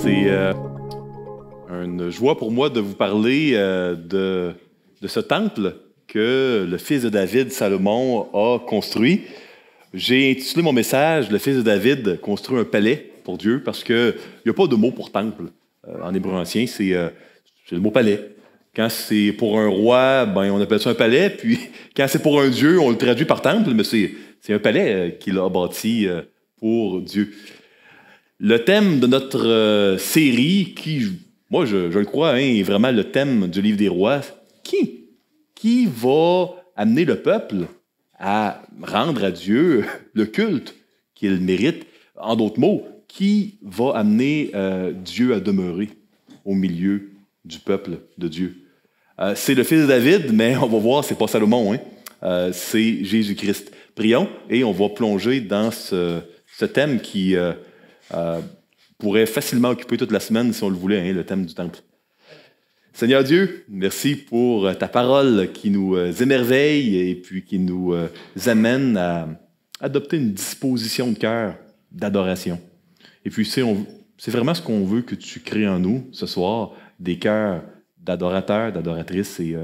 C'est une joie pour moi de vous parler de ce temple que le fils de David, Salomon, a construit. J'ai intitulé mon message « Le fils de David construit un palais pour Dieu » parce qu'il n'y a pas de mot pour temple. En hébreu ancien, c'est le mot palais. Quand c'est pour un roi, ben, on appelle ça un palais, puis quand c'est pour un Dieu, on le traduit par temple, mais c'est un palais qu'il a bâti pour Dieu. Le thème de notre série, qui, moi je le crois, est vraiment le thème du livre des rois, qui va amener le peuple à rendre à Dieu le culte qu'il mérite. En d'autres mots, qui va amener Dieu à demeurer au milieu du peuple de Dieu. C'est le fils de David, mais on va voir, c'est pas Salomon, c'est Jésus-Christ. Prions et on va plonger dans ce thème qui pourrait facilement occuper toute la semaine si on le voulait, le thème du temple. Seigneur Dieu, merci pour ta parole qui nous émerveille et puis qui nous amène à adopter une disposition de cœur d'adoration. Et puis c'est vraiment ce qu'on veut que tu crées en nous ce soir, des cœurs d'adorateurs, d'adoratrices. Et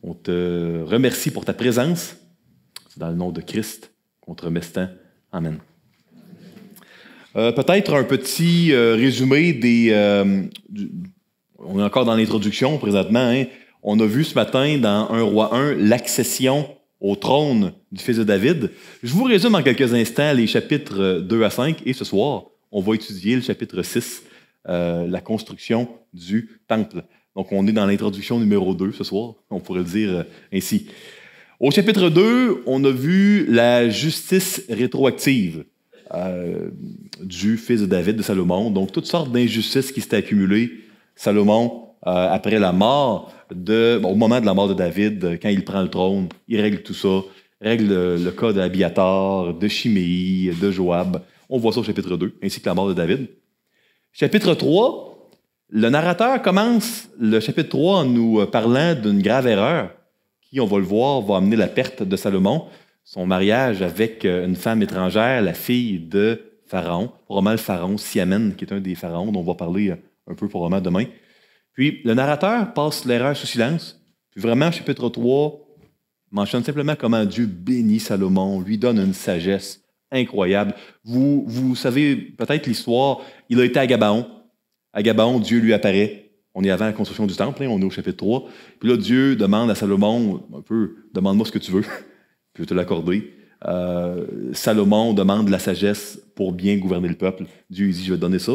on te remercie pour ta présence. C'est dans le nom de Christ qu'on te remet ce temps. Amen. Peut-être un petit résumé on est encore dans l'introduction présentement. On a vu ce matin dans 1 Roi 1 l'accession au trône du fils de David. Je vous résume en quelques instants les chapitres 2 à 5 et ce soir, on va étudier le chapitre 6, la construction du temple. Donc, on est dans l'introduction numéro 2 ce soir, on pourrait le dire ainsi. Au chapitre 2, on a vu la justice rétroactive du fils de David, de Salomon. Donc, toutes sortes d'injustices qui s'étaient accumulées. Salomon, après la mort, au moment de la mort de David, quand il prend le trône, il règle tout ça, règle le cas d'Abiathar, de Chiméi, de Joab. On voit ça au chapitre 2, ainsi que la mort de David. Chapitre 3, le narrateur commence le chapitre 3 en nous parlant d'une grave erreur qui, on va le voir, va amener la perte de Salomon, son mariage avec une femme étrangère, la fille de Pharaon, probablement le pharaon Siamen, qui est un des pharaons dont on va parler un peu probablement demain. Puis le narrateur passe l'erreur sous silence. Puis vraiment, chapitre 3 mentionne simplement comment Dieu bénit Salomon, lui donne une sagesse incroyable. Vous savez peut-être l'histoire, il a été à Gabaon. À Gabaon, Dieu lui apparaît. On est avant la construction du temple, on est au chapitre 3. Puis là, Dieu demande à Salomon, un peu, demande-moi ce que tu veux, puis je vais te l'accorder. Salomon demande la sagesse pour bien gouverner le peuple. Dieu dit, je vais te donner ça,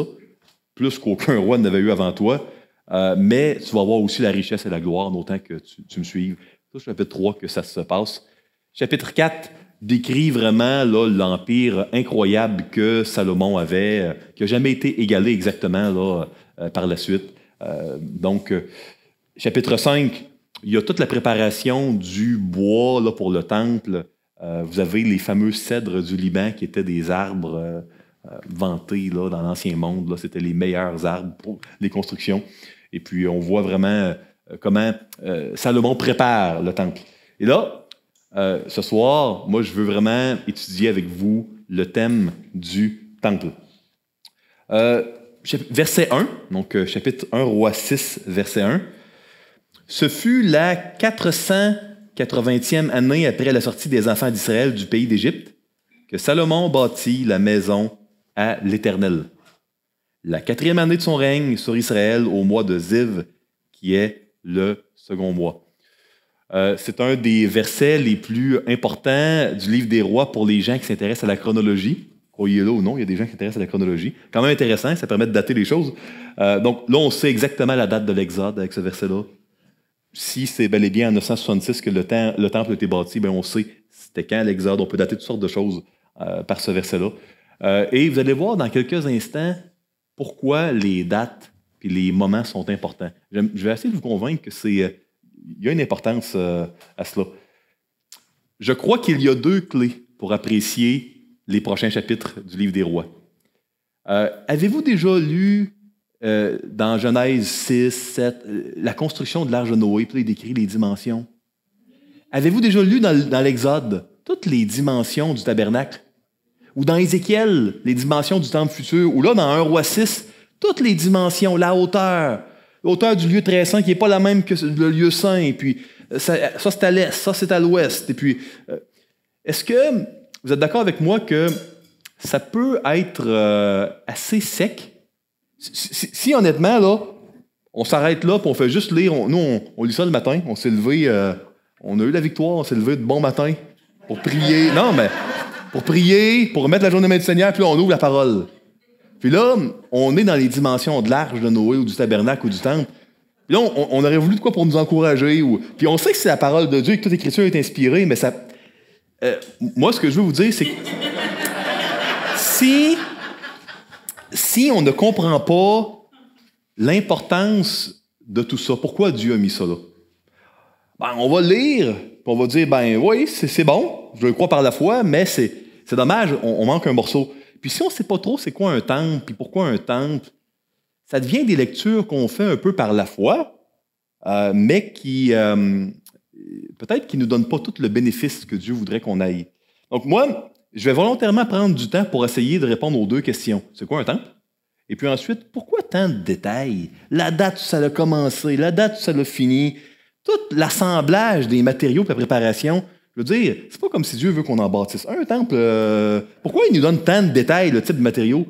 plus qu'aucun roi n'avait eu avant toi, mais tu vas avoir aussi la richesse et la gloire, d'autant que tu me suives. C'est au chapitre 3 que ça se passe. Chapitre 4 décrit vraiment l'empire incroyable que Salomon avait, qui n'a jamais été égalé exactement par la suite. Donc, chapitre 5, il y a toute la préparation du bois pour le temple. Vous avez les fameux cèdres du Liban qui étaient des arbres vantés dans l'ancien monde. C'était les meilleurs arbres pour les constructions. Et puis, on voit vraiment comment Salomon prépare le temple. Et là, ce soir, moi, je veux vraiment étudier avec vous le thème du temple. Verset 1, donc chapitre 1, Roi 6, verset 1. Ce fut la 480e année après la sortie des enfants d'Israël du pays d'Égypte que Salomon bâtit la maison à l'Éternel. La 4e année de son règne sur Israël au mois de Ziv, qui est le second mois. C'est un des versets les plus importants du livre des rois pour les gens qui s'intéressent à la chronologie. Croyez-le ou non, il y a des gens qui s'intéressent à la chronologie. Quand même intéressant, ça permet de dater les choses. Donc là, on sait exactement la date de l'Exode avec ce verset-là. Si c'est bel et bien en 966 que le temple a été bâti, on sait c'était quand l'Exode. On peut dater toutes sortes de choses par ce verset-là. Et vous allez voir dans quelques instants pourquoi les dates et les moments sont importants. Je vais essayer de vous convaincre que il y a une importance à cela. Je crois qu'il y a 2 clés pour apprécier les prochains chapitres du livre des rois. Avez-vous déjà lu dans Genèse 6, 7, la construction de l'arche de Noé, puis là, il décrit les dimensions? Avez-vous déjà lu dans l'Exode toutes les dimensions du tabernacle? Ou dans Ézéchiel, les dimensions du temple futur? Ou là, dans 1 Roi 6, Toutes les dimensions, la hauteur du lieu très saint qui n'est pas la même que le lieu saint, et puis ça c'est à l'est, ça c'est à l'ouest. Et puis, est-ce que vous êtes d'accord avec moi que ça peut être assez sec? Si honnêtement, là, on s'arrête là, puis on fait juste lire, on lit ça le matin, on s'est levé, on a eu la victoire, on s'est levé de bon matin pour prier. Non, mais pour prier, pour remettre la journée main du Seigneur, puis là, on ouvre la parole. Puis là, on est dans les dimensions de l'arche de Noé ou du tabernacle ou du temple. Puis là, on aurait voulu de quoi pour nous encourager. Puis on sait que c'est la parole de Dieu et que toute écriture est inspirée, mais ça... moi, ce que je veux vous dire, c'est que si on ne comprend pas l'importance de tout ça, pourquoi Dieu a mis ça là? Ben, on va lire, puis on va dire, ben oui, c'est bon, je le crois par la foi, mais c'est dommage, on manque un morceau. Puis si on ne sait pas trop c'est quoi un temple, puis pourquoi un temple, ça devient des lectures qu'on fait un peu par la foi, mais qui, peut-être qui ne nous donnent pas tout le bénéfice que Dieu voudrait qu'on aille. Donc moi, je vais volontairement prendre du temps pour essayer de répondre aux deux questions. C'est quoi un temple? Et puis ensuite, pourquoi tant de détails? La date où ça a commencé, la date où ça a fini, tout l'assemblage des matériaux et la préparation. Je veux dire, c'est pas comme si Dieu veut qu'on en bâtisse un temple. Pourquoi il nous donne tant de détails, le type de matériaux?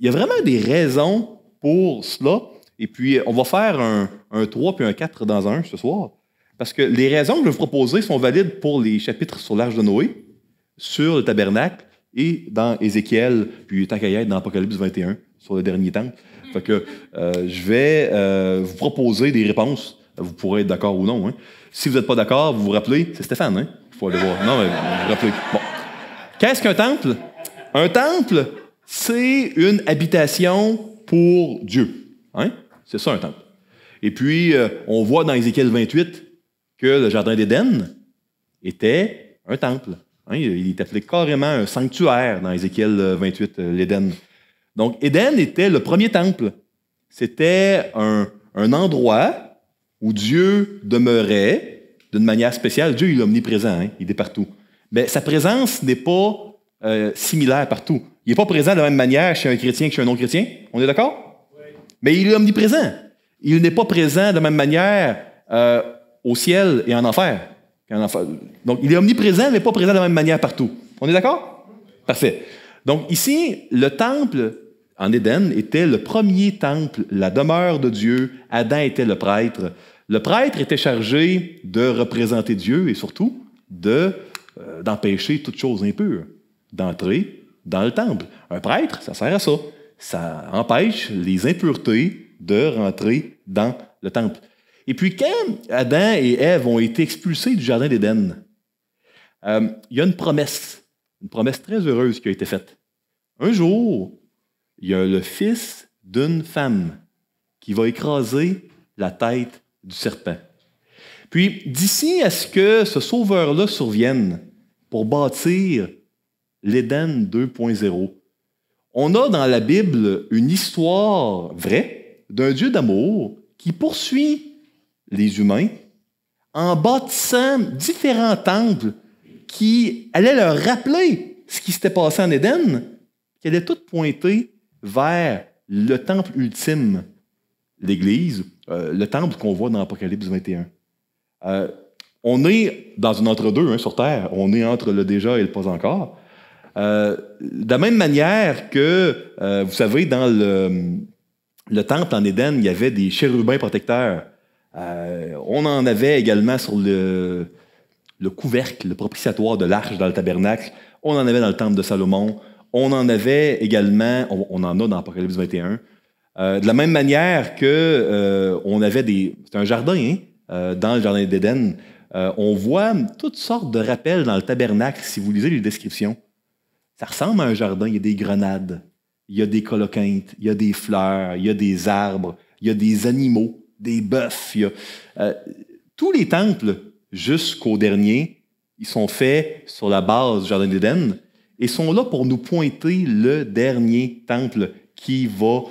Il y a vraiment des raisons pour cela. Et puis, on va faire un 3 puis un 4 dans un ce soir. Parce que les raisons que je vais vous proposer sont valides pour les chapitres sur l'Arche de Noé, sur le tabernacle et dans Ézéchiel, puis tant qu'à y être dans Apocalypse 21, sur le dernier temple. Fait que je vais vous proposer des réponses. Vous pourrez être d'accord ou non. Hein. Si vous n'êtes pas d'accord, vous vous rappelez, c'est Stéphane, hein? Il faut aller voir. Non, mais vous vous rappelez. Bon. Qu'est-ce qu'un temple? Un temple, c'est une habitation pour Dieu. Hein? C'est ça, un temple. Et puis, on voit dans Ézéchiel 28 que le jardin d'Éden était un temple. Hein? Il est appelé carrément un sanctuaire dans Ézéchiel 28, l'Éden. Donc, Éden était le premier temple. C'était un endroit où Dieu demeurait d'une manière spéciale. Dieu, il est omniprésent, hein? Il est partout. Mais sa présence n'est pas similaire partout. Il n'est pas présent de la même manière chez un chrétien que chez un non-chrétien. On est d'accord? Oui. Mais il est omniprésent. Il n'est pas présent de la même manière au ciel et en enfer. Donc, il est omniprésent, mais pas présent de la même manière partout. On est d'accord? Parfait. Donc, ici, le temple en Éden était le premier temple, la demeure de Dieu. Adam était le prêtre. Le prêtre était chargé de représenter Dieu et surtout d'empêcher toute chose impure d'entrer dans le temple. Un prêtre, ça sert à ça. Ça empêche les impuretés de rentrer dans le temple. Et puis, quand Adam et Ève ont été expulsés du jardin d'Éden, il y a une promesse très heureuse qui a été faite. Un jour, il y a le fils d'une femme qui va écraser la tête du serpent. Puis, d'ici à ce que ce sauveur-là survienne pour bâtir l'Éden 2.0, on a dans la Bible une histoire vraie d'un Dieu d'amour qui poursuit les humains en bâtissant différents temples qui allaient leur rappeler ce qui s'était passé en Éden, qui allaient tout pointer vers le temple ultime, l'Église, le temple qu'on voit dans Apocalypse 21. On est dans une entre-deux hein, sur Terre. On est entre le déjà et le pas encore. De la même manière que, vous savez, dans le temple en Éden, il y avait des chérubins protecteurs. On en avait également sur le couvercle, le propitiatoire de l'arche dans le tabernacle. On en avait dans le temple de Salomon. On en avait également, on en a dans Apocalypse 21. De la même manière que on avait c'est un jardin hein, dans le jardin d'Éden. On voit toutes sortes de rappels dans le tabernacle, si vous lisez les descriptions. Ça ressemble à un jardin, il y a des grenades, il y a des colocyntes, il y a des fleurs, il y a des arbres, il y a des animaux, des bœufs. Tous les temples, jusqu'au dernier, ils sont faits sur la base du jardin d'Éden et sont là pour nous pointer le dernier temple qui va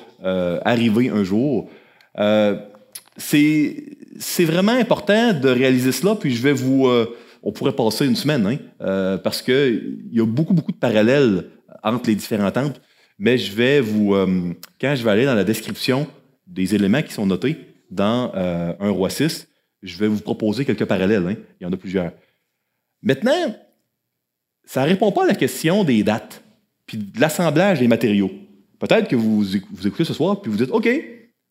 arriver un jour. C'est vraiment important de réaliser cela, puis je vais on pourrait passer une semaine, hein, parce qu'il y a beaucoup de parallèles entre les différents temples. mais quand je vais aller dans la description des éléments qui sont notés dans 1 Roi 6, je vais vous proposer quelques parallèles. Hein. Il y en a plusieurs. Maintenant, ça ne répond pas à la question des dates puis de l'assemblage des matériaux. Peut-être que vous écoutez ce soir puis vous dites « OK,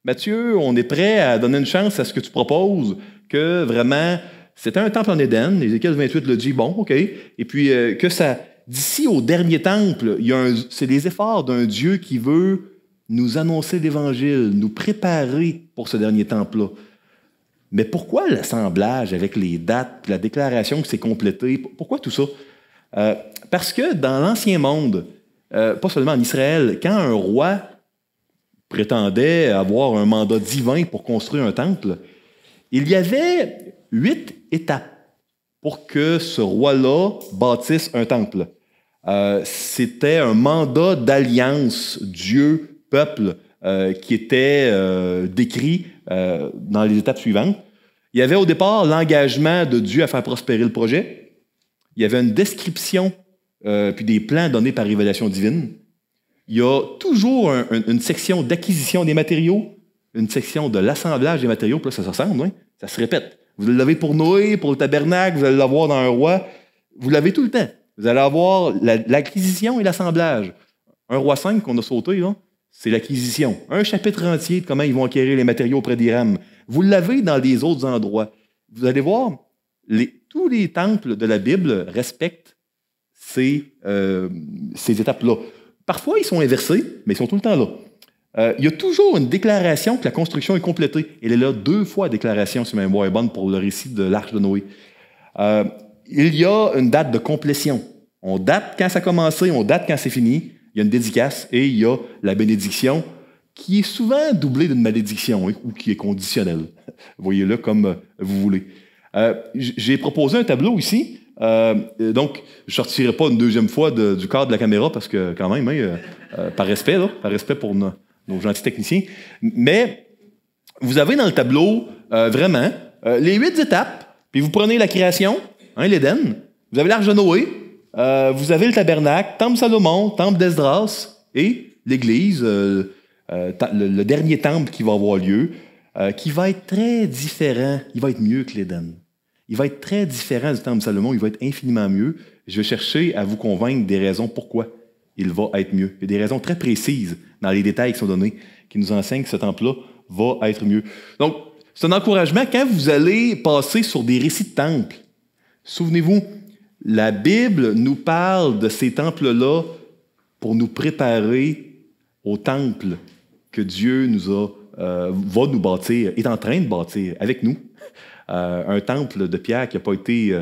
Mathieu, on est prêt à donner une chance à ce que tu proposes, que vraiment, c'était un temple en Éden, Ézéchiel 28 le dit, bon, OK, et puis que ça, d'ici au dernier temple, c'est les efforts d'un Dieu qui veut nous annoncer l'Évangile, nous préparer pour ce dernier temple-là. Mais pourquoi l'assemblage avec les dates, la déclaration que c'est complété, pourquoi tout ça? Parce que dans l'Ancien Monde, pas seulement en Israël, quand un roi prétendait avoir un mandat divin pour construire un temple, il y avait 8 étapes pour que ce roi-là bâtisse un temple. C'était un mandat d'alliance Dieu-peuple qui était décrit dans les étapes suivantes. Il y avait au départ l'engagement de Dieu à faire prospérer le projet. Il y avait une description puis des plans donnés par révélation divine. Il y a toujours une section d'acquisition des matériaux, une section de l'assemblage des matériaux, puis là, ça se ressemble, hein? Ça se répète. Vous l'avez pour Noé, pour le tabernacle, vous allez l'avoir dans un roi. Vous l'avez tout le temps. Vous allez avoir l'acquisition et l'assemblage. 1 Roi 5 qu'on a sauté, là, c'est l'acquisition. Un chapitre entier de comment ils vont acquérir les matériaux auprès d'Hiram. Vous l'avez dans les autres endroits. Vous allez voir, tous les temples de la Bible respectent ces étapes-là. Parfois, ils sont inversés, mais ils sont tout le temps là. Il y a toujours une déclaration que la construction est complétée. Elle est là 2 fois, déclaration, si ma mémoire est bonne, pour le récit de l'Arche de Noé. Il y a une date de complétion. On date quand ça a commencé, on date quand c'est fini. Il y a une dédicace et il y a la bénédiction qui est souvent doublée d'une malédiction, hein, ou qui est conditionnelle. Voyez-le comme vous voulez. J'ai proposé un tableau ici. Donc, je ne sortirai pas une deuxième fois du cadre de la caméra parce que, quand même, hein, par respect pour nos gentils techniciens. Mais vous avez dans le tableau, vraiment, les 8 étapes, puis vous prenez la création, hein, l'Éden, vous avez l'Arche de Noé, vous avez le tabernacle, Temple Salomon, Temple d'Esdras et l'Église, le dernier temple qui va avoir lieu, qui va être très différent. Il va être mieux que l'Éden. Il va être très différent du Temple de Salomon, il va être infiniment mieux. Je vais chercher à vous convaincre des raisons pourquoi il va être mieux. Il y a des raisons très précises dans les détails qui sont donnés qui nous enseignent que ce temple-là va être mieux. Donc, c'est un encouragement quand vous allez passer sur des récits de temples. Souvenez-vous, la Bible nous parle de ces temples-là pour nous préparer au temple que Dieu va nous bâtir, est en train de bâtir avec nous. Un temple de pierre qui n'a pas été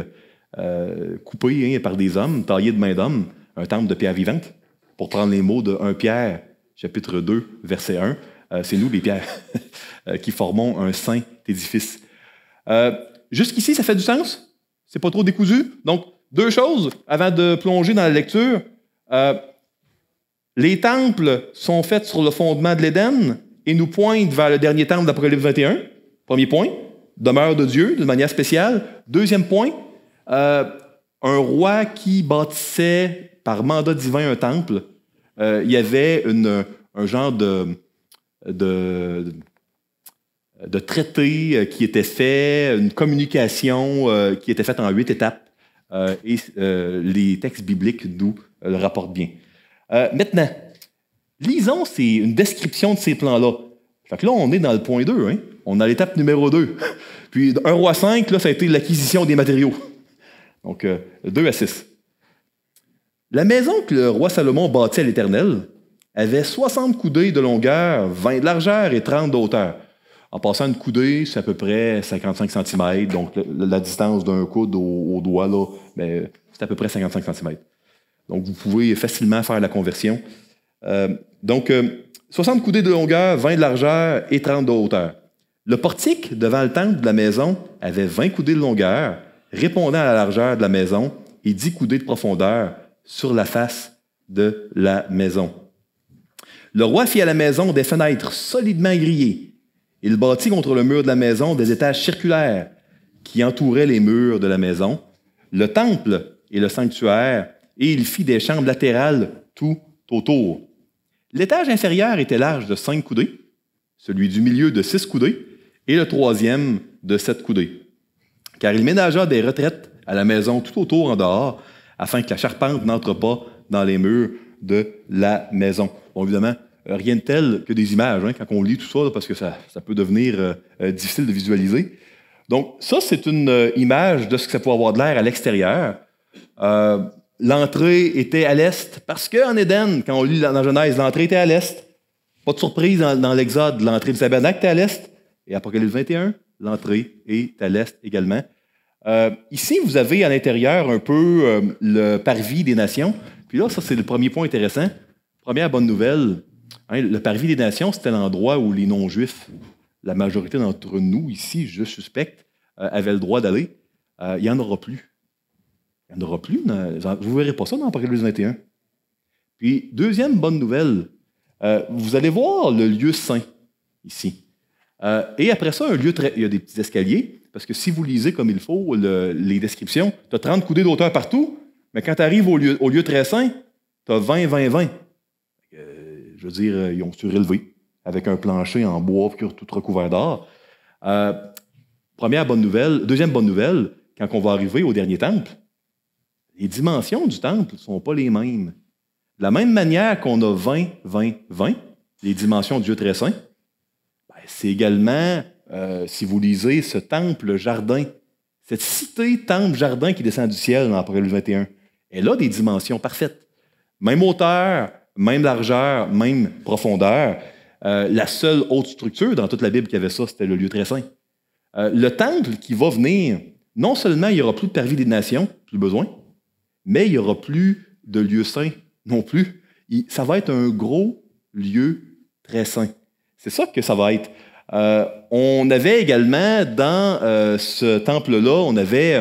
coupé, hein, par des hommes, taillé de main d'homme, un temple de pierre vivante, pour prendre les mots de 1 Pierre, chapitre 2, verset 1. C'est nous, les pierres, qui formons un saint édifice. Jusqu'ici, ça fait du sens? C'est pas trop décousu? Donc, 2 choses avant de plonger dans la lecture. Les temples sont faits sur le fondement de l'Éden et nous pointent vers le dernier temple d'Apocalypse 21. Premier point. Demeure de Dieu, d'une manière spéciale. Deuxième point, un roi qui bâtissait par mandat divin un temple. Il y avait un genre de traité qui était fait, une communication qui était faite en 8 étapes. Et les textes bibliques nous le rapportent bien. Maintenant, lisons une description de ces plans-là. Fait que là, on est dans le point 2, hein? On a l'étape numéro 2. Puis 1 Roi 5, là, ça a été l'acquisition des matériaux. Donc, 2 à 6. La maison que le roi Salomon bâtit à l'Éternel avait 60 coudées de longueur, 20 de largeur et 30 de hauteur. En passant, une coudée, c'est à peu près 55 cm. Donc, la distance d'un coude au doigt, là, c'est à peu près 55 cm. Donc, vous pouvez facilement faire la conversion. 60 coudées de longueur, 20 de largeur et 30 de hauteur. Le portique devant le temple de la maison avait 20 coudées de longueur, répondant à la largeur de la maison, et 10 coudées de profondeur sur la face de la maison. Le roi fit à la maison des fenêtres solidement grillées. Il bâtit contre le mur de la maison des étages circulaires qui entouraient les murs de la maison, le temple et le sanctuaire, et il fit des chambres latérales tout autour. L'étage inférieur était large de 5 coudées, celui du milieu de 6 coudées, et le troisième de 7 coudées. Car il ménagea des retraites à la maison tout autour en dehors, afin que la charpente n'entre pas dans les murs de la maison. Bon, évidemment, rien de tel que des images, hein, quand on lit tout ça, là, parce que ça peut devenir difficile de visualiser. Donc, ça, c'est une image de ce que ça peut avoir de l'air à l'extérieur. L'entrée était à l'est, parce qu'en Éden, quand on lit dans Genèse, l'entrée était à l'est. Pas de surprise dans l'Exode, l'entrée du tabernacle était à l'est. Et Apocalypse 21, l'entrée est à l'est également. Ici, vous avez à l'intérieur un peu le parvis des nations. Puis là, ça, c'est le premier point intéressant. Première bonne nouvelle, hein, le parvis des nations, c'était l'endroit où les non-juifs, la majorité d'entre nous ici, je suspecte, avaient le droit d'aller. Il n'y en aura plus. Il n'y en aura plus. Vous ne verrez pas ça dans Apocalypse 21. Puis, deuxième bonne nouvelle, vous allez voir le lieu saint ici. Et après ça, il y a des petits escaliers, parce que si vous lisez comme il faut les descriptions, tu as 30 coudées d'auteur partout, mais quand tu arrives au lieu très saint, tu as 20, 20, 20. Je veux dire, ils ont surélevé avec un plancher en bois tout recouvert d'or. Première bonne nouvelle. Deuxième bonne nouvelle, quand on va arriver au dernier temple, les dimensions du temple ne sont pas les mêmes. De la même manière qu'on a 20, 20, 20, les dimensions du Dieu très saint, c'est également, si vous lisez, ce temple-jardin, cette cité temple-jardin qui descend du ciel dans Apocalypse 21, elle a des dimensions parfaites. Même hauteur, même largeur, même profondeur. La seule autre structure dans toute la Bible qui avait ça, c'était le lieu très saint. Le temple qui va venir, non seulement il n'y aura plus de parvis des nations, plus besoin, mais il n'y aura plus de lieu saint non plus. Ça va être un gros lieu très saint. C'est ça que ça va être. On avait également, dans ce temple-là, on avait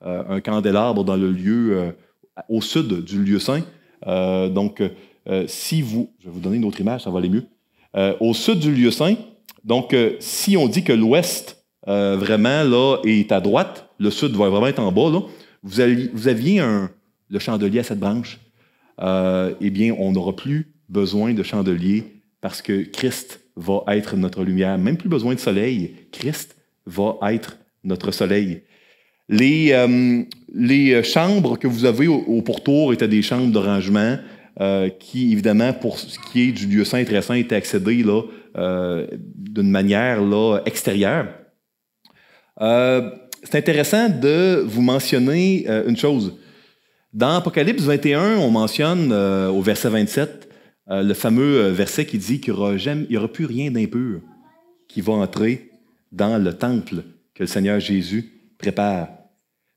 un candélabre dans le lieu, au sud du lieu saint. Je vais vous donner une autre image, ça va aller mieux. Au sud du lieu saint, donc si on dit que l'ouest, vraiment, là, est à droite, le sud va vraiment être en bas, là, vous aviez le chandelier à 7 branches. Eh bien, on n'aura plus besoin de chandelier parce que Christ va être notre lumière. Même plus besoin de soleil. Christ va être notre soleil. Les chambres que vous avez au pourtour étaient des chambres de rangement qui, évidemment, pour ce qui est du lieu saint et très saint, étaient accédées là, d'une manière là, extérieure. C'est intéressant de vous mentionner une chose. Dans Apocalypse 21, on mentionne au verset 27 le fameux verset qui dit qu'il n'y aura plus rien d'impur qui va entrer dans le temple que le Seigneur Jésus prépare.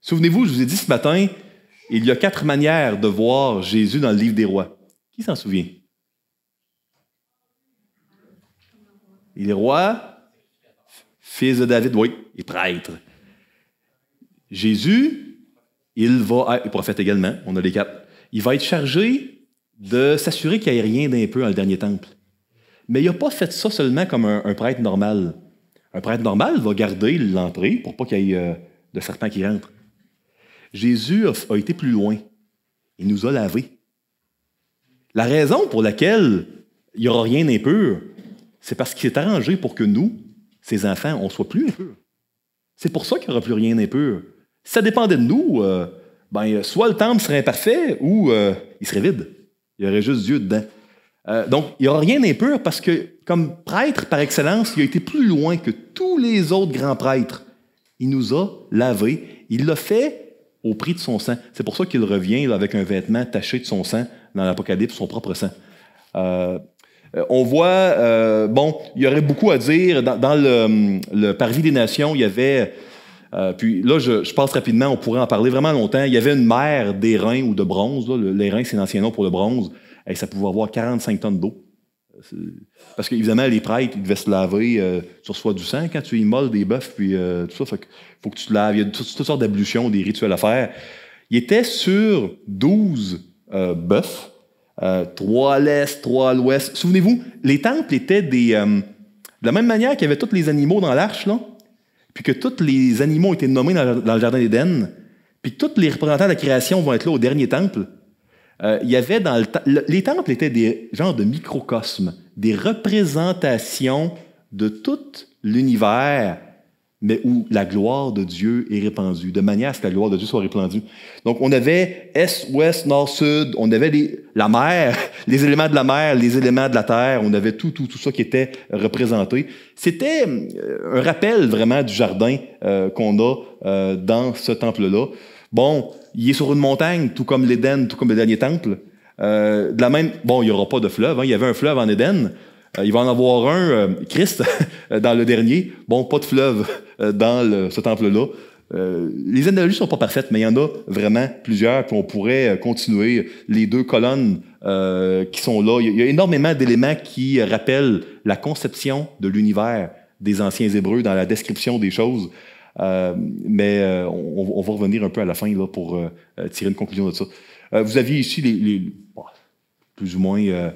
Souvenez-vous, je vous ai dit ce matin, il y a 4 manières de voir Jésus dans le livre des rois. Qui s'en souvient? Il est roi, fils de David, oui, et prêtre. Jésus, il va être prophète également, on a les 4. Il va être chargé de s'assurer qu'il n'y ait rien d'impur dans le dernier temple. Mais il n'a pas fait ça seulement comme un prêtre normal. Un prêtre normal va garder l'entrée pour pas qu'il y ait de serpents qui rentrent. Jésus a été plus loin. Il nous a lavés. La raison pour laquelle il n'y aura rien d'impur, c'est parce qu'il s'est arrangé pour que nous, ses enfants, on ne soit plus impurs. C'est pour ça qu'il n'y aura plus rien d'impur. Si ça dépendait de nous, soit le temple serait imparfait ou il serait vide. Il y aurait juste Dieu dedans. Donc, il n'y aura rien d'impur parce que, comme prêtre par excellence, il a été plus loin que tous les autres grands prêtres. Il nous a lavés. Il l'a fait au prix de son sang. C'est pour ça qu'il revient là, avec un vêtement taché de son sang dans l'Apocalypse, son propre sang. On voit, il y aurait beaucoup à dire. Dans le parvis des nations, il y avait... puis là, je passe rapidement, on pourrait en parler vraiment longtemps. Il y avait une mer d'airain ou de bronze. Là. L'airain, c'est l'ancien nom pour le bronze. Et ça pouvait avoir 45 tonnes d'eau. Parce qu'évidemment, les prêtres, ils devaient se laver. Tu reçois du sang quand tu immoles des bœufs, puis tout ça. Fait qu'il faut que tu te laves. Il y a toutes sortes d'ablutions, des rituels à faire. Il était sur 12 bœufs, 3 à l'est, 3 à l'ouest. Souvenez-vous, les temples étaient de la même manière qu'il y avait tous les animaux dans l'arche, là, puis que tous les animaux ont été nommés dans le jardin d'Éden, puis que tous les représentants de la création vont être là au dernier temple. Il y avait dans les temples étaient des genres de microcosmes, des représentations de tout l'univers, mais où la gloire de Dieu est répandue, de manière à ce que la gloire de Dieu soit répandue. Donc, on avait est, ouest, nord, sud, on avait la mer, les éléments de la mer, les éléments de la terre, on avait tout ça qui était représenté. C'était un rappel vraiment du jardin qu'on a dans ce temple-là. Bon, il est sur une montagne, tout comme l'Éden, tout comme le dernier temple. De la même, bon, il n'y aura pas de fleuve, hein, il y avait un fleuve en Éden. Il va en avoir un, Christ, dans le dernier. Bon, pas de fleuve dans ce temple-là. Les analogies ne sont pas parfaites, mais il y en a vraiment plusieurs, puis on pourrait continuer. Les deux colonnes qui sont là, il y a énormément d'éléments qui rappellent la conception de l'univers des anciens Hébreux dans la description des choses. Mais on va revenir un peu à la fin là, pour tirer une conclusion de ça. Vous aviez ici plus ou moins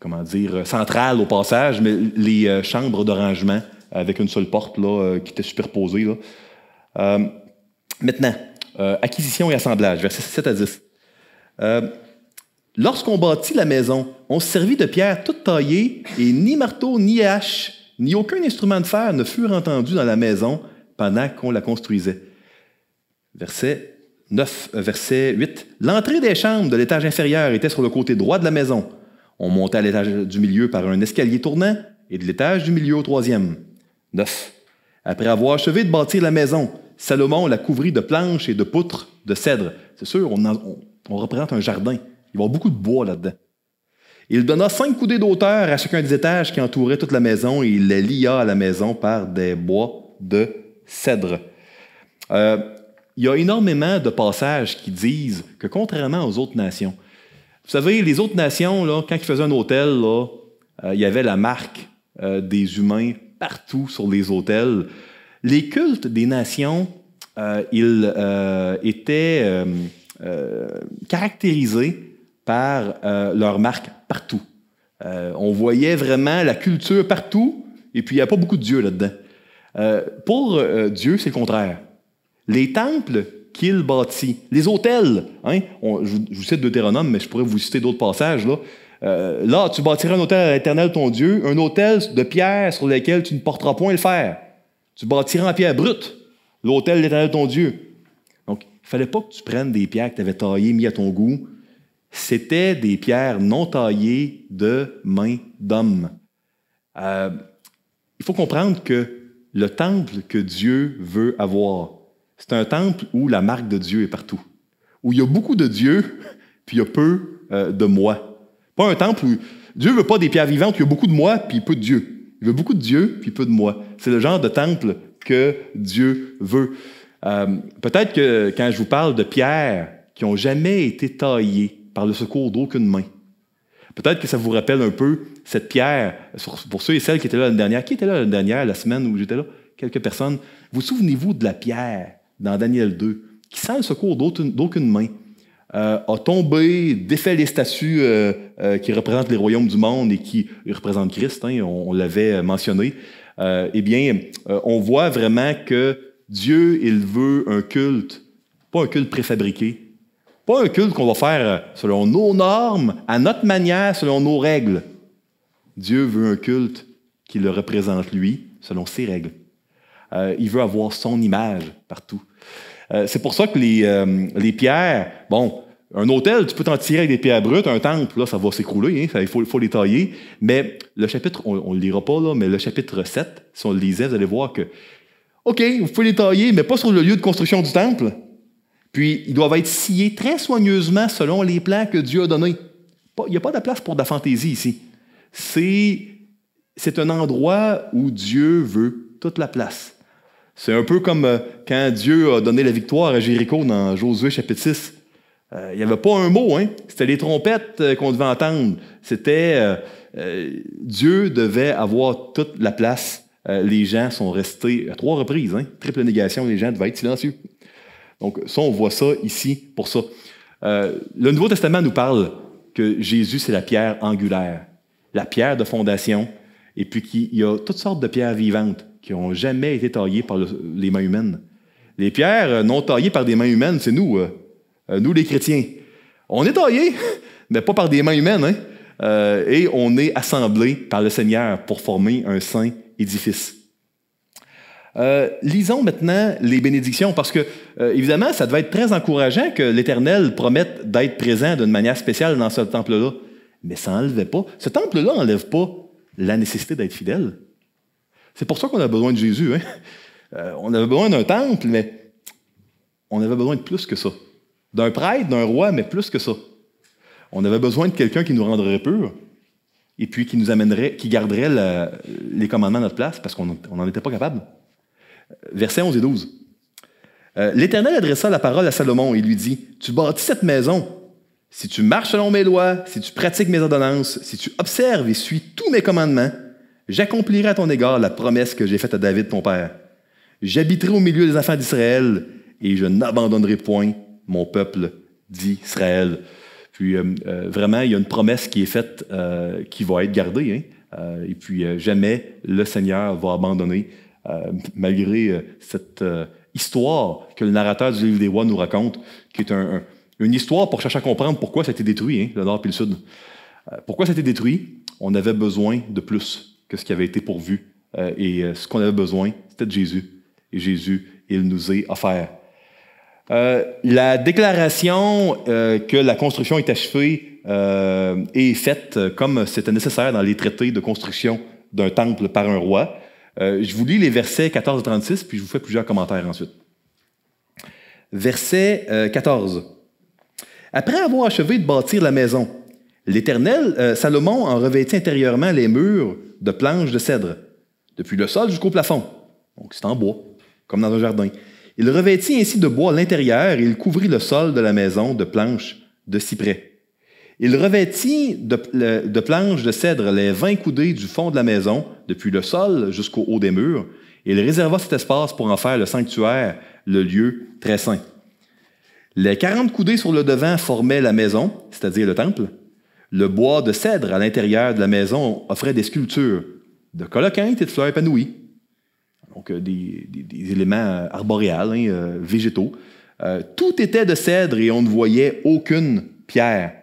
comment dire, centrales au passage, mais les chambres de rangement avec une seule porte là, qui était superposée. Là. Maintenant, acquisition et assemblage, versets 7 à 10. Lorsqu'on bâtit la maison, on se servit de pierres toutes taillées et ni marteau, ni hache, ni aucun instrument de fer ne furent entendus dans la maison pendant qu'on la construisait. Verset 8. L'entrée des chambres de l'étage inférieur était sur le côté droit de la maison. On montait à l'étage du milieu par un escalier tournant et de l'étage du milieu au troisième. 9. Après avoir achevé de bâtir la maison, Salomon la couvrit de planches et de poutres de cèdre. C'est sûr, on représente un jardin. Il va y avoir beaucoup de bois là-dedans. Il donna 5 coudées d'auteur à chacun des étages qui entouraient toute la maison et il les lia à la maison par des bois de cèdre. Il y a énormément de passages qui disent que contrairement aux autres nations, vous savez, les autres nations, là, quand ils faisaient un autel, là, il y avait la marque des humains partout sur les autels. Les cultes des nations, ils étaient caractérisés par leur marque partout. On voyait vraiment la culture partout, et puis il n'y a pas beaucoup de Dieu là-dedans. Pour Dieu, c'est le contraire. Les temples qu'il bâtit, les autels, hein, je vous cite Deutéronome, mais je pourrais vous citer d'autres passages. Là, tu bâtiras un autel à l'Éternel ton Dieu, un autel de pierre sur lequel tu ne porteras point le fer. Tu bâtiras en pierre brute l'autel de l'Éternel ton Dieu. Donc, il ne fallait pas que tu prennes des pierres que tu avais taillées, mis à ton goût. C'était des pierres non taillées de main d'homme. Il faut comprendre que le temple que Dieu veut avoir, c'est un temple où la marque de Dieu est partout. Où il y a beaucoup de Dieu, puis il y a peu de moi. Pas un temple où Dieu ne veut pas des pierres vivantes, où il y a beaucoup de moi, puis peu de Dieu. Il veut beaucoup de Dieu, puis peu de moi. C'est le genre de temple que Dieu veut. Peut-être que quand je vous parle de pierres qui n'ont jamais été taillées par le secours d'aucune main, peut-être que ça vous rappelle un peu cette pierre, pour ceux et celles qui étaient là l'année dernière. Qui était là l'année dernière, la semaine où j'étais là? Quelques personnes. Vous souvenez-vous de la pierre dans Daniel 2, qui sans le secours d'aucune main, a tombé, défait les statues qui représentent les royaumes du monde et qui représentent Christ, hein, on l'avait mentionné. Eh bien, on voit vraiment que Dieu, il veut un culte, pas un culte préfabriqué, pas un culte qu'on va faire selon nos normes, à notre manière, selon nos règles. Dieu veut un culte qui le représente lui, selon ses règles. Il veut avoir son image partout. C'est pour ça que les pierres, bon, un autel, tu peux t'en tirer avec des pierres brutes, un temple, là, ça va s'écrouler, hein, il faut les tailler. Mais le chapitre, on ne le lira pas, là, mais le chapitre 7, si on le lisait, vous allez voir que, OK, vous pouvez les tailler, mais pas sur le lieu de construction du temple. Puis, ils doivent être sciés très soigneusement selon les plans que Dieu a donnés. Il n'y a pas de place pour de la fantaisie ici. C'est un endroit où Dieu veut toute la place. C'est un peu comme quand Dieu a donné la victoire à Jéricho dans Josué chapitre 6. Il n'y avait pas un mot, hein? C'était les trompettes qu'on devait entendre. C'était Dieu devait avoir toute la place. Les gens sont restés à 3 reprises, hein? Triple négation, les gens devaient être silencieux. Donc ça, on voit ça ici pour ça. Le Nouveau Testament nous parle que Jésus, c'est la pierre angulaire, la pierre de fondation, et puis qu'il y a toutes sortes de pierres vivantes qui n'ont jamais été taillées par les mains humaines. Les pierres non taillées par des mains humaines, c'est nous. nous les chrétiens, on est taillés, mais pas par des mains humaines, et on est assemblés par le Seigneur pour former un saint édifice. Lisons maintenant les bénédictions, parce que, évidemment, ça devait être très encourageant que l'Éternel promette d'être présent d'une manière spéciale dans ce temple-là. Mais ça n'enlevait pas. Ce temple-là n'enlève pas la nécessité d'être fidèle. C'est pour ça qu'on a besoin de Jésus. On avait besoin d'un temple, mais on avait besoin de plus que ça. D'un prêtre, d'un roi, mais plus que ça. On avait besoin de quelqu'un qui nous rendrait purs et puis qui nous amènerait, qui garderait les commandements à notre place, parce qu'on n'en était pas capable. Versets 11 et 12. L'Éternel adressa la parole à Salomon et lui dit, « Tu bâtis cette maison. Si tu marches selon mes lois, si tu pratiques mes ordonnances, si tu observes et suis tous mes commandements, j'accomplirai à ton égard la promesse que j'ai faite à David, ton père. J'habiterai au milieu des enfants d'Israël et je n'abandonnerai point mon peuple d'Israël. » Puis, vraiment, il y a une promesse qui est faite, qui va être gardée. Et puis, jamais le Seigneur va abandonner, malgré cette histoire que le narrateur du livre des rois nous raconte, qui est une histoire pour chercher à comprendre pourquoi ça a été détruit, le nord et le sud. Pourquoi ça a été détruit? On avait besoin de plus que ce qui avait été pourvu. Et ce qu'on avait besoin, c'était de Jésus. Et Jésus, il nous est offert. La déclaration que la construction est achevée est faite comme c'était nécessaire dans les traités de construction d'un temple par un roi. Je vous lis les versets 14 et 36, puis je vous fais plusieurs commentaires ensuite. Verset 14. Après avoir achevé de bâtir la maison, l'Éternel, Salomon en revêtit intérieurement les murs de planches de cèdre, depuis le sol jusqu'au plafond. Donc c'est en bois, comme dans un jardin. Il revêtit ainsi de bois l'intérieur et il couvrit le sol de la maison de planches de cyprès. Il revêtit de planches de cèdre les 20 coudées du fond de la maison, depuis le sol jusqu'au haut des murs, et il réserva cet espace pour en faire le sanctuaire, le lieu très saint. Les 40 coudées sur le devant formaient la maison, c'est-à-dire le temple. Le bois de cèdre à l'intérieur de la maison offrait des sculptures de coloquintes et de fleurs épanouies. Donc, des éléments arboréals, végétaux. Tout était de cèdre et on ne voyait aucune pierre.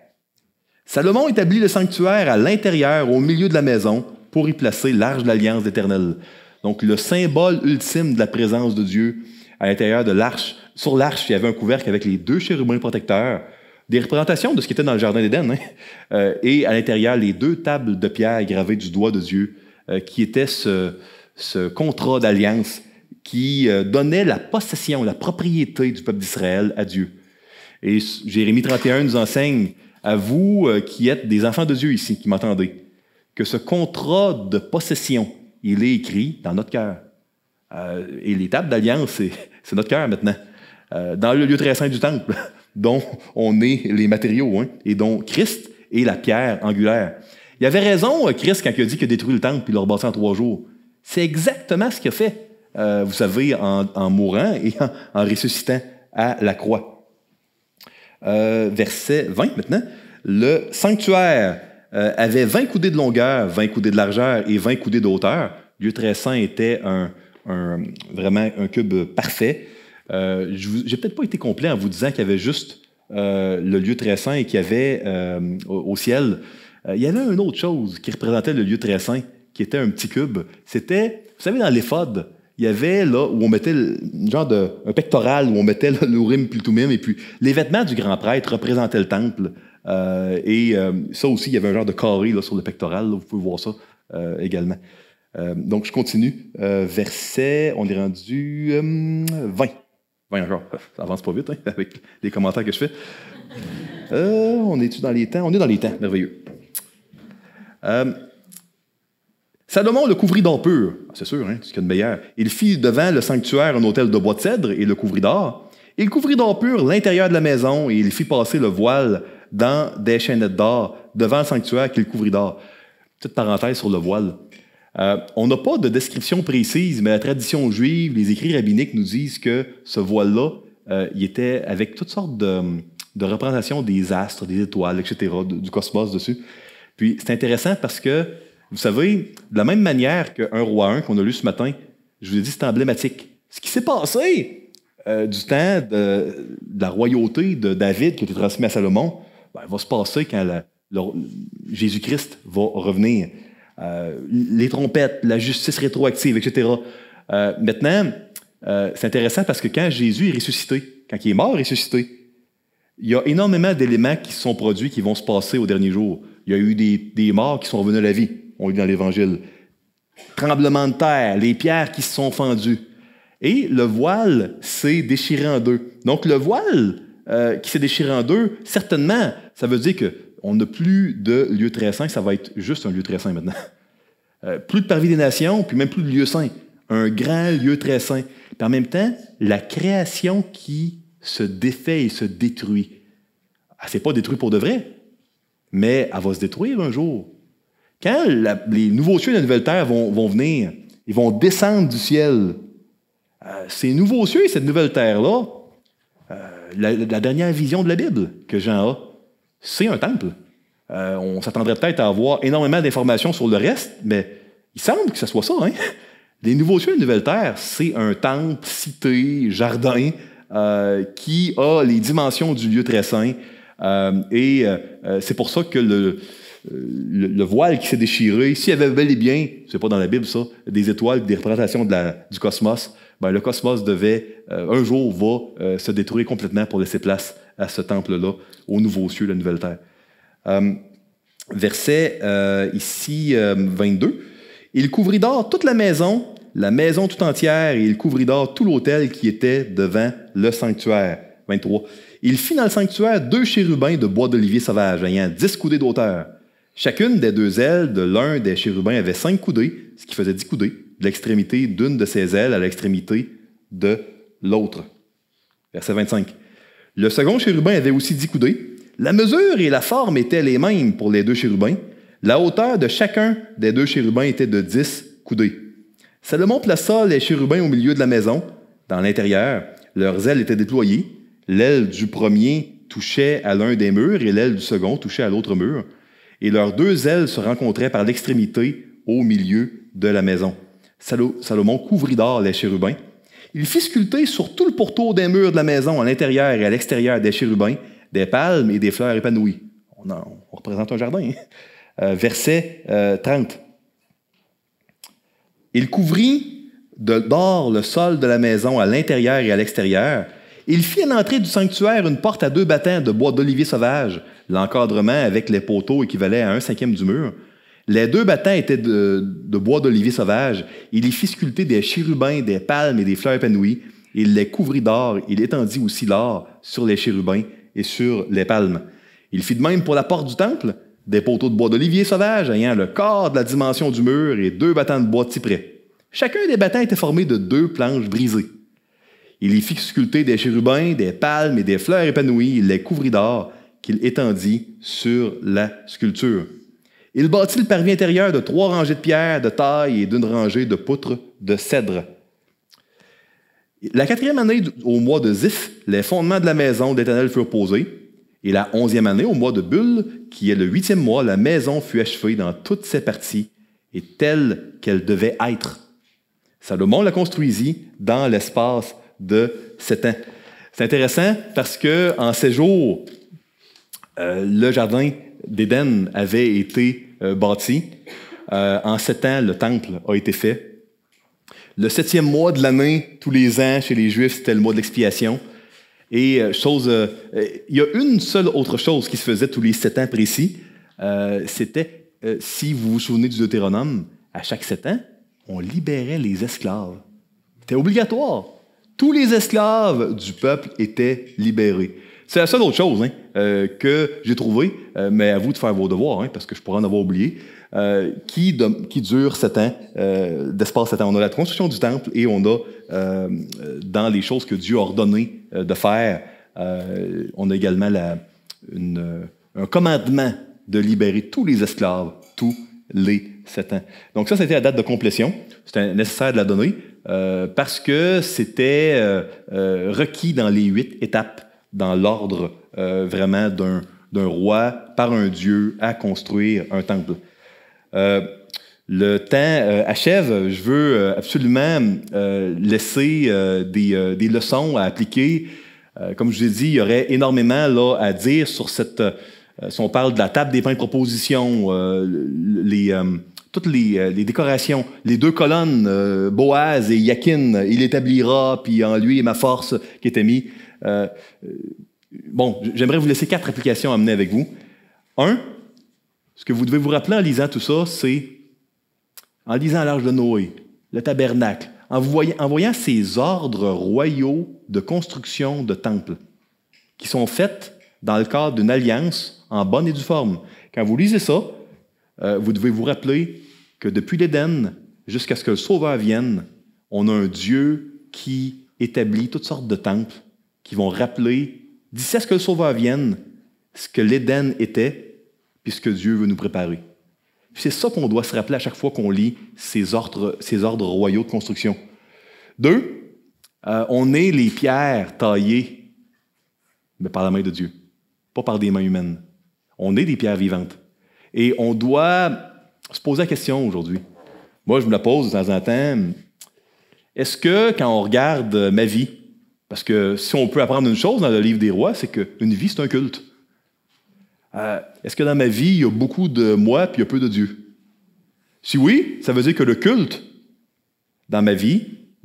Salomon établit le sanctuaire à l'intérieur, au milieu de la maison, pour y placer l'arche de l'Alliance d'Éternel. Donc, le symbole ultime de la présence de Dieu à l'intérieur de l'arche. Sur l'arche, il y avait un couvercle avec les 2 chérubins protecteurs, des représentations de ce qui était dans le Jardin d'Éden, et à l'intérieur, les 2 tables de pierre gravées du doigt de Dieu, qui était ce contrat d'alliance qui donnait la possession, la propriété du peuple d'Israël à Dieu. Et Jérémie 31 nous enseigne, à vous qui êtes des enfants de Dieu ici, qui m'entendez, que ce contrat de possession, il est écrit dans notre cœur. Et les tables d'alliance, c'est notre cœur maintenant. Dans le lieu très saint du temple, dont on est les matériaux, et dont Christ est la pierre angulaire. Il avait raison, Christ, quand il a dit qu'il a détruit le temple et il l'a rebâti en 3 jours. C'est exactement ce qu'il a fait, vous savez, en mourant et en ressuscitant à la croix. Verset 20 maintenant. Le sanctuaire avait 20 coudées de longueur, 20 coudées de largeur et 20 coudées de hauteur. Le lieu très saint était vraiment un cube parfait. J'ai peut-être pas été complet en vous disant qu'il y avait juste le lieu très saint et qu'il y avait au ciel. Il y avait une autre chose qui représentait le lieu très saint, qui était un petit cube. C'était, vous savez, dans l'éphod, il y avait là où on mettait un pectoral, où on mettait l'Urim puis le Thummim, et puis les vêtements du grand prêtre représentaient le temple. Ça aussi, il y avait un genre de carré là, sur le pectoral. Là, vous pouvez voir ça également. Donc, je continue. Verset, on est rendu 20. 20 encore. Ça avance pas vite, avec les commentaires que je fais. On est-tu dans les temps? On est dans les temps. Merveilleux. Salomon le couvrit d'or pur. C'est sûr, c'est ce qu'il y a de meilleur. Il fit devant le sanctuaire un autel de bois de cèdre et le couvrit d'or. Il couvrit d'or pur l'intérieur de la maison et il fit passer le voile dans des chaînettes d'or devant le sanctuaire qu'il couvrit d'or. Petite parenthèse sur le voile. On n'a pas de description précise, mais la tradition juive, les écrits rabbiniques nous disent que ce voile-là, il était avec toutes sortes de représentations des astres, des étoiles, etc., du cosmos dessus. Puis c'est intéressant parce que, vous savez, de la même manière qu'un roi 1 qu'on a lu ce matin, je vous ai dit, c'est emblématique. Ce qui s'est passé du temps de la royauté de David qui a été transmis à Salomon, va se passer quand Jésus-Christ va revenir. Les trompettes, la justice rétroactive, etc. Maintenant, c'est intéressant parce que quand Jésus est ressuscité, quand il est mort ressuscité, il y a énormément d'éléments qui se sont produits, qui vont se passer au dernier jour. Il y a eu des morts qui sont revenus à la vie, on lit dans l'Évangile. Tremblement de terre, les pierres qui se sont fendues. Et le voile s'est déchiré en deux. Donc le voile qui s'est déchiré en deux, certainement, ça veut dire qu'on n'a plus de lieu très saint, ça va être juste un lieu très saint maintenant. Plus de parvis des nations, puis même plus de lieu saint. Un grand lieu très saint. Puis en même temps, la création qui se défait et se détruit. Elle ne s'est pas détruite pour de vrai, mais elle va se détruire un jour. Quand les nouveaux cieux et la nouvelle terre vont venir, ils vont descendre du ciel. Ces nouveaux cieux et cette nouvelle terre-là, la dernière vision de la Bible que Jean a, c'est un temple. On s'attendrait peut-être à avoir énormément d'informations sur le reste, mais il semble que ce soit ça. Hein? Les nouveaux cieux et la nouvelle terre, c'est un temple, cité, jardin, qui a les dimensions du lieu très saint. C'est pour ça que le voile qui s'est déchiré, s'il y avait bel et bien, c'est pas dans la Bible ça, des étoiles, des représentations du cosmos, le cosmos devait, un jour, va se détruire complètement pour laisser place à ce temple-là, aux nouveaux cieux, la nouvelle terre. Verset ici 22. Il couvrit d'or toute la maison tout entière, et il couvrit d'or tout l'autel qui était devant le sanctuaire. 23. Il fit dans le sanctuaire 2 chérubins de bois d'olivier sauvage, ayant 10 coudées d'auteur. Chacune des 2 ailes de l'un des chérubins avait 5 coudées, ce qui faisait 10 coudées, de l'extrémité d'une de ses ailes à l'extrémité de l'autre. Verset 25. Le second chérubin avait aussi 10 coudées. La mesure et la forme étaient les mêmes pour les 2 chérubins. La hauteur de chacun des 2 chérubins était de 10 coudées. Salomon plaça les chérubins au milieu de la maison, dans l'intérieur. Leurs ailes étaient déployées. L'aile du premier touchait à l'un des murs et l'aile du second touchait à l'autre mur. Et leurs 2 ailes se rencontraient par l'extrémité au milieu de la maison. Salomon couvrit d'or les chérubins. Il fit sculpter sur tout le pourtour des murs de la maison, à l'intérieur et à l'extérieur des chérubins, des palmes et des fleurs épanouies. On représente un jardin. Verset 30. Il couvrit d'or le sol de la maison à l'intérieur et à l'extérieur. Il fit à l'entrée du sanctuaire une porte à 2 battants de bois d'olivier sauvage. L'encadrement avec les poteaux équivalait à 1/5 du mur. Les 2 battants étaient de bois d'olivier sauvage. Il y fit sculpter des chérubins, des palmes et des fleurs épanouies. Il les couvrit d'or. Il étendit aussi l'or sur les chérubins et sur les palmes. Il fit de même pour la porte du temple, des poteaux de bois d'olivier sauvage ayant le quart de la dimension du mur et 2 battants de bois de cyprès. Chacun des battants était formé de 2 planches brisées. Il y fit sculpter des chérubins, des palmes et des fleurs épanouies. Il les couvrit d'or qu'il étendit sur la sculpture. Il bâtit le parvis intérieur de 3 rangées de pierres de taille et d'une rangée de poutres de cèdre. La 4e année, au mois de Ziph, les fondements de la maison d'Éternel furent posés. Et la 11e année, au mois de Bulle, qui est le 8e mois, la maison fut achevée dans toutes ses parties et telle qu'elle devait être. Salomon la construisit dans l'espace de 7 ans. C'est intéressant parce qu'en ces jours, le jardin d'Éden avait été bâti. En 7 ans, le temple a été fait. Le 7e mois de l'année, tous les ans, chez les Juifs, c'était le mois de l'expiation. Et il y a une seule autre chose qui se faisait tous les 7 ans précis. C'était, si vous vous souvenez du Deutéronome, à chaque 7 ans, on libérait les esclaves. C'était obligatoire. Tous les esclaves du peuple étaient libérés. C'est la seule autre chose que j'ai trouvée, mais à vous de faire vos devoirs, parce que je pourrais en avoir oublié, qui dure 7 ans, d'espace 7 ans. On a la construction du temple et on a, dans les choses que Dieu a ordonné de faire, on a également un commandement de libérer tous les esclaves, tous les 7 ans. Donc ça, c'était la date de complétion. C'était nécessaire de la donner parce que c'était requis dans les 8 étapes dans l'ordre vraiment d'un roi par un Dieu à construire un temple. Le temps achève. Je veux absolument laisser des leçons à appliquer. Comme je vous ai dit, il y aurait énormément là, à dire sur cette... si on parle de la table des pains de proposition, toutes les décorations, les deux colonnes, Boaz et Yakin, il établira, puis en lui est ma force qui était mise. Bon, j'aimerais vous laisser 4 applications à mener avec vous. 1, ce que vous devez vous rappeler en lisant tout ça, c'est en lisant l'Arche de Noé, le tabernacle, en voyant ces ordres royaux de construction de temples qui sont faits dans le cadre d'une alliance en bonne et due forme. Quand vous lisez ça, vous devez vous rappeler que depuis l'Éden jusqu'à ce que le Sauveur vienne, on a un Dieu qui établit toutes sortes de temples qui vont rappeler, d'ici à ce que le Sauveur vienne, ce que l'Éden était puis ce que Dieu veut nous préparer. C'est ça qu'on doit se rappeler à chaque fois qu'on lit ces ordres royaux de construction. 2, on est les pierres taillées, mais par la main de Dieu, pas par des mains humaines. On est des pierres vivantes. Et on doit se poser la question aujourd'hui. Moi, je me la pose de temps en temps. Est-ce que, quand on regarde ma vie, parce que si on peut apprendre une chose dans le livre des rois, c'est qu'une vie, c'est un culte. Est-ce que dans ma vie, il y a beaucoup de moi puis il y a peu de Dieu? Si oui, ça veut dire que le culte dans ma vie,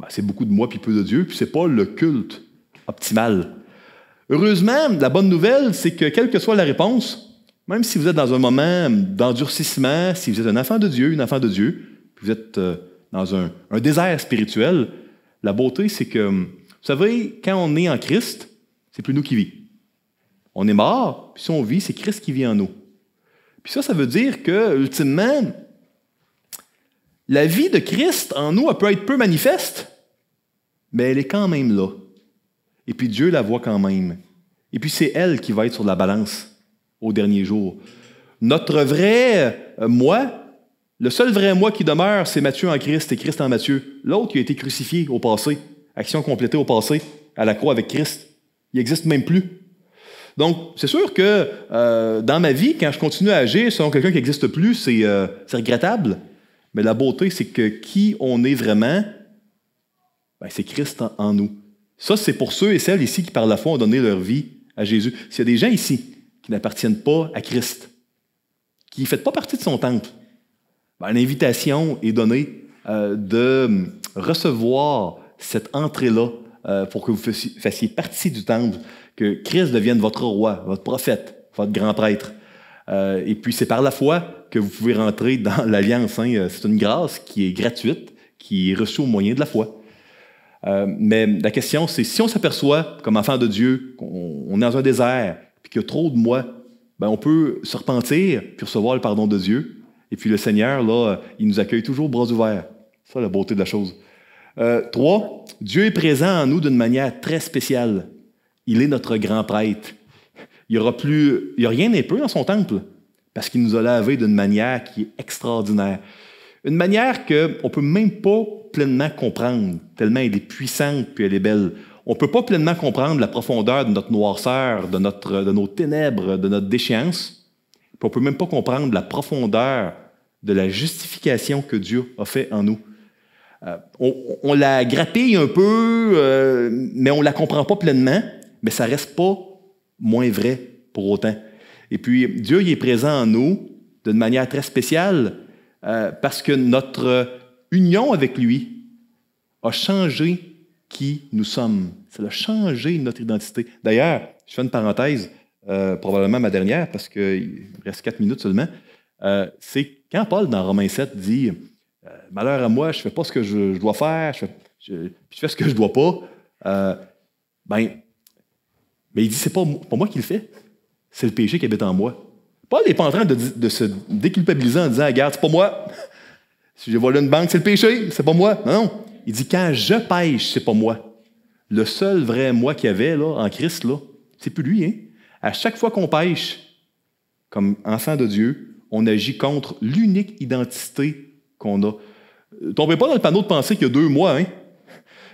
c'est beaucoup de moi puis peu de Dieu, puis c'est pas le culte optimal. Heureusement, la bonne nouvelle, c'est que quelle que soit la réponse, même si vous êtes dans un moment d'endurcissement, si vous êtes un enfant de Dieu, une enfant de Dieu, puis vous êtes dans un désert spirituel, la beauté, c'est que, vous savez, quand on est en Christ, c'est plus nous qui vivons. On est mort, puis si on vit, c'est Christ qui vit en nous. Puis ça veut dire que, ultimement, la vie de Christ en nous, elle peut être peu manifeste, mais elle est quand même là. Et puis Dieu la voit quand même. Et puis c'est elle qui va être sur la balance au dernier jour. Notre vrai moi, le seul vrai moi qui demeure, c'est Matthieu en Christ et Christ en Matthieu. L'autre qui a été crucifié au passé, action complétée au passé, à la croix avec Christ, il n'existe même plus. Donc, c'est sûr que dans ma vie, quand je continue à agir selon quelqu'un qui n'existe plus, c'est regrettable. Mais la beauté, c'est que qui on est vraiment, c'est Christ en nous. Ça, c'est pour ceux et celles ici qui, par la foi, ont donné leur vie à Jésus. S'il y a des gens ici qui n'appartiennent pas à Christ, qui ne font pas partie de son temple, l'invitation est donnée de recevoir cette entrée-là pour que vous fassiez partie du temple, que Christ devienne votre roi, votre prophète, votre grand prêtre. Et puis, c'est par la foi que vous pouvez rentrer dans l'Alliance. C'est une grâce qui est gratuite, qui est reçue au moyen de la foi. Mais la question, c'est si on s'aperçoit, comme enfant de Dieu, qu'on est dans un désert, puis qu'il y a trop de moi, on peut se repentir, puis recevoir le pardon de Dieu. Et puis le Seigneur, là, il nous accueille toujours bras ouverts. C'est ça la beauté de la chose. 3, Dieu est présent en nous d'une manière très spéciale. Il est notre grand prêtre. Il n'y a rien d'un peu dans son temple, parce qu'il nous a lavés d'une manière qui est extraordinaire. Une manière qu'on ne peut même pas pleinement comprendre, tellement elle est puissante puis elle est belle. On ne peut pas pleinement comprendre la profondeur de notre noirceur, de nos ténèbres, de notre déchéance. Puis on ne peut même pas comprendre la profondeur de la justification que Dieu a fait en nous. On la grappille un peu, mais on ne la comprend pas pleinement, mais ça ne reste pas moins vrai pour autant. Et puis, Dieu il est présent en nous d'une manière très spéciale parce que notre union avec lui a changé qui nous sommes. Ça a changé notre identité. D'ailleurs, je fais une parenthèse, probablement ma dernière, parce qu'il reste 4 minutes seulement. C'est quand Paul, dans Romains 7, dit « Malheur à moi, je ne fais pas ce que je dois faire, je fais ce que je ne dois pas. » Mais il dit « C'est pas moi qui le fais, c'est le péché qui habite en moi. » Paul n'est pas en train de se déculpabiliser en disant « Regarde, c'est pas moi. Si j'ai volé une banque, c'est le péché, c'est pas moi. » Non. Il dit « Quand je pêche, c'est pas moi. » Le seul vrai moi qu'il y avait là, en Christ, là, c'est plus lui. Hein? À chaque fois qu'on pêche, comme enfant de Dieu, on agit contre l'unique identité qu'on a. Tombez pas dans le panneau de pensée qu'il y a 2 mois. Hein?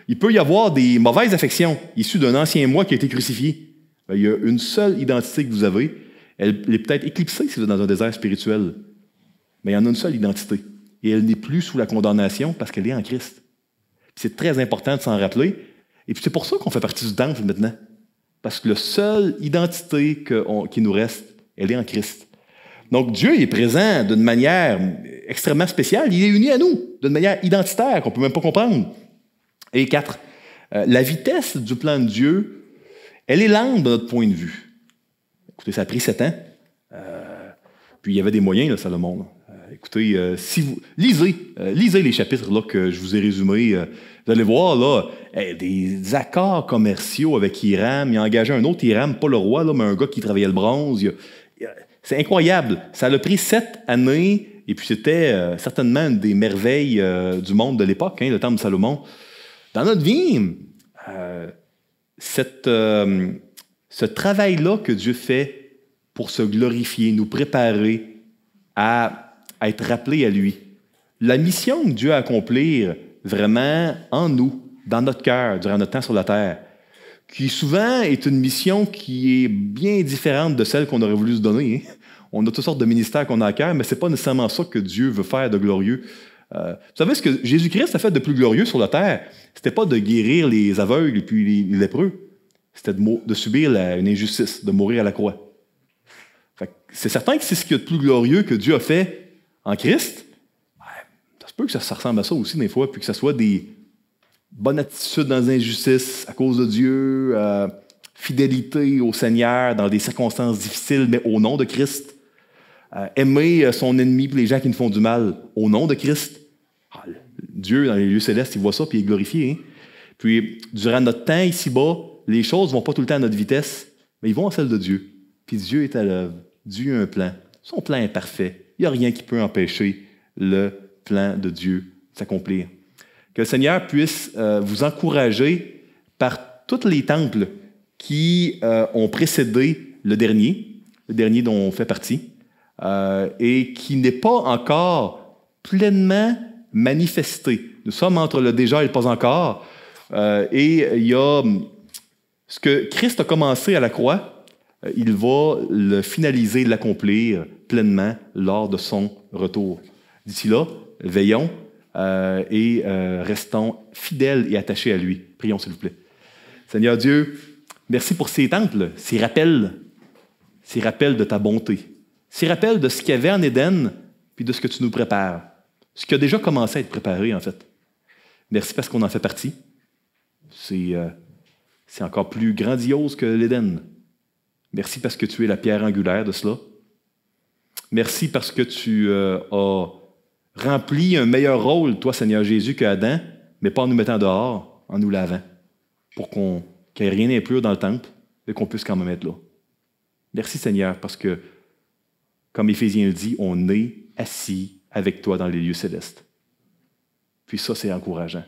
Il peut y avoir des mauvaises affections issues d'un ancien moi qui a été crucifié. Il y a une seule identité que vous avez. Elle est peut-être éclipsée si vous êtes dans un désert spirituel. Mais il y en a une seule identité. et elle n'est plus sous la condamnation parce qu'elle est en Christ. C'est très important de s'en rappeler. Et puis c'est pour ça qu'on fait partie du temple maintenant. Parce que la seule identité qui nous reste, elle est en Christ. Donc Dieu est présent d'une manière extrêmement spéciale. Il est uni à nous, d'une manière identitaire qu'on ne peut même pas comprendre. Et 4, la vitesse du plan de Dieu, elle est lente de notre point de vue. Écoutez, ça a pris 7 ans. Puis il y avait des moyens, là, Salomon. Écoutez, si vous lisez les chapitres là, que je vous ai résumés, vous allez voir là, des accords commerciaux avec Hiram. Il a engagé un autre Hiram, pas le roi, là, mais un gars qui travaillait le bronze. C'est incroyable. Ça a pris 7 années, et puis c'était certainement une des merveilles du monde de l'époque, le temple de Salomon. Dans notre vie, ce travail-là que Dieu fait pour se glorifier, nous préparer à être rappelés à lui. La mission que Dieu a à accomplir vraiment en nous, dans notre cœur, durant notre temps sur la terre, qui souvent est une mission qui est bien différente de celle qu'on aurait voulu se donner. On a toutes sortes de ministères qu'on a à cœur, mais ce n'est pas nécessairement ça que Dieu veut faire de glorieux. Vous savez ce que Jésus-Christ a fait de plus glorieux sur la terre? C'était pas de guérir les aveugles et puis les lépreux. C'était de subir une injustice, de mourir à la croix. C'est certain que c'est ce qu'il y a de plus glorieux que Dieu a fait en Christ. Ça se peut que ça ressemble à ça aussi des fois, puis que ça soit des bonnes attitudes dans les injustices à cause de Dieu, fidélité au Seigneur dans des circonstances difficiles, mais au nom de Christ. Aimer son ennemi et les gens qui nous font du mal au nom de Christ. Dieu, dans les lieux célestes, il voit ça puis il est glorifié. Hein? Puis, durant notre temps ici-bas, les choses ne vont pas tout le temps à notre vitesse, mais ils vont à celle de Dieu. Puis Dieu est à l'œuvre. Dieu a un plan. Son plan est parfait. Il n'y a rien qui peut empêcher le plan de Dieu de s'accomplir. Que le Seigneur puisse vous encourager par tous les temples qui ont précédé le dernier dont on fait partie, et qui n'est pas encore pleinement manifesté. Nous sommes entre le déjà et le pas encore, et il y a ce que Christ a commencé à la croix, il va le finaliser, l'accomplir pleinement lors de son retour. D'ici là, veillons et restons fidèles et attachés à lui. Prions, s'il vous plaît. Seigneur Dieu, merci pour ces temples, ces rappels de ta bonté, ces rappels de ce qu'il y avait en Éden, puis de ce que tu nous prépares, ce qui a déjà commencé à être préparé, en fait. Merci parce qu'on en fait partie. C'est encore plus grandiose que l'Éden. Merci parce que tu es la pierre angulaire de cela. Merci parce que tu as rempli un meilleur rôle, toi, Seigneur Jésus, qu'Adam, mais pas en nous mettant dehors, en nous lavant, pour qu'il n'y ait rien d'impur dans le temple, et qu'on puisse quand même être là. Merci, Seigneur, parce que, comme Éphésiens le dit, on est assis avec toi dans les lieux célestes. Puis ça, c'est encourageant.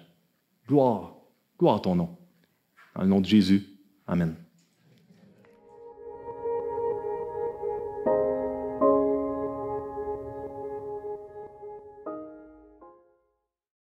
Gloire à ton nom. Dans le nom de Jésus. Amen.